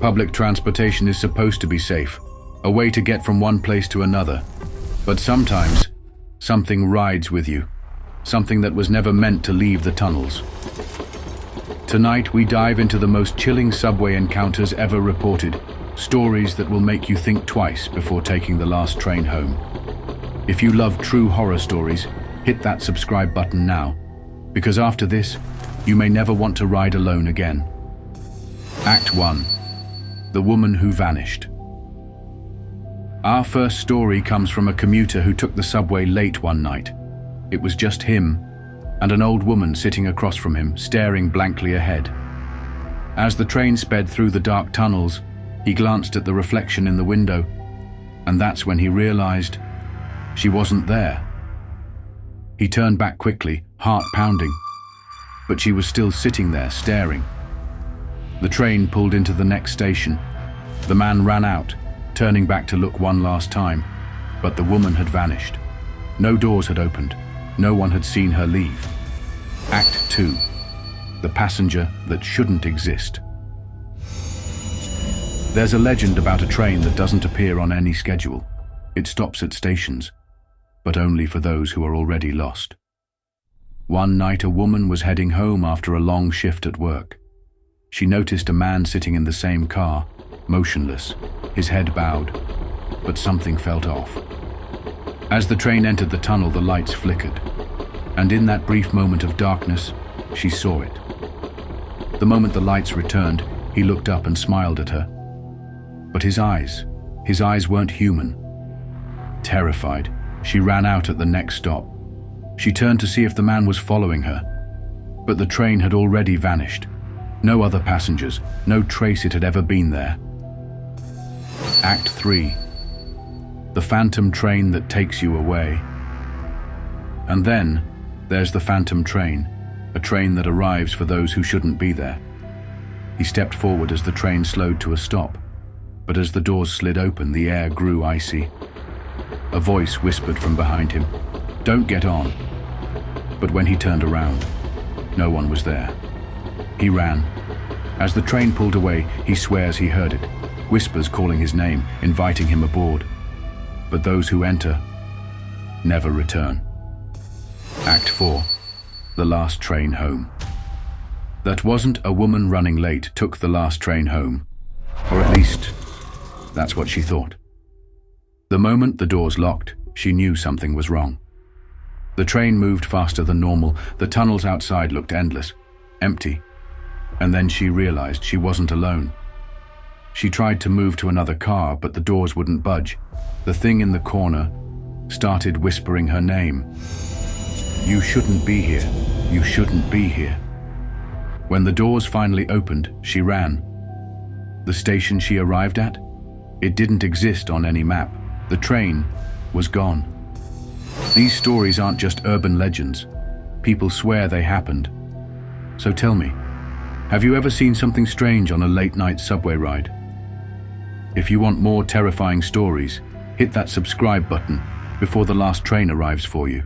Public transportation is supposed to be safe, a way to get from one place to another. But sometimes, something rides with you, something that was never meant to leave the tunnels. Tonight, we dive into the most chilling subway encounters ever reported, stories that will make you think twice before taking the last train home. If you love true horror stories, hit that subscribe button now, because after this, you may never want to ride alone again. Act 1. The Woman Who Vanished. Our first story comes from a commuter who took the subway late one night. It was just him and an old woman sitting across from him, staring blankly ahead. As the train sped through the dark tunnels, he glanced at the reflection in the window, and that's when he realized she wasn't there. He turned back quickly, heart pounding, but she was still sitting there, staring. The train pulled into the next station. The man ran out, turning back to look one last time, but the woman had vanished. No doors had opened. No one had seen her leave. Act 2. The passenger that shouldn't exist. There's a legend about a train that doesn't appear on any schedule. It stops at stations, but only for those who are already lost. One night, a woman was heading home after a long shift at work. She noticed a man sitting in the same car, motionless, his head bowed, but something felt off. As the train entered the tunnel, the lights flickered, and in that brief moment of darkness, she saw it. The moment the lights returned, he looked up and smiled at her. But his eyes weren't human. Terrified, she ran out at the next stop. She turned to see if the man was following her, but the train had already vanished. No other passengers, no trace it had ever been there. Act 3. The phantom train that takes you away. And then, there's the phantom train, a train that arrives for those who shouldn't be there. He stepped forward as the train slowed to a stop, but as the doors slid open, the air grew icy. A voice whispered from behind him, "Don't get on." But when he turned around, no one was there. He ran. As the train pulled away, he swears he heard it, whispers calling his name, inviting him aboard. But those who enter never return. Act 4. The last train home. That wasn't a woman running late took the last train home. Or at least, that's what she thought. The moment the doors locked, she knew something was wrong. The train moved faster than normal. The tunnels outside looked endless, empty. And then she realized she wasn't alone. She tried to move to another car, but the doors wouldn't budge. The thing in the corner started whispering her name. "You shouldn't be here. You shouldn't be here." When the doors finally opened, she ran. The station she arrived at? It didn't exist on any map. The train was gone. These stories aren't just urban legends. People swear they happened. So tell me, have you ever seen something strange on a late-night subway ride? If you want more terrifying stories, hit that subscribe button before the last train arrives for you.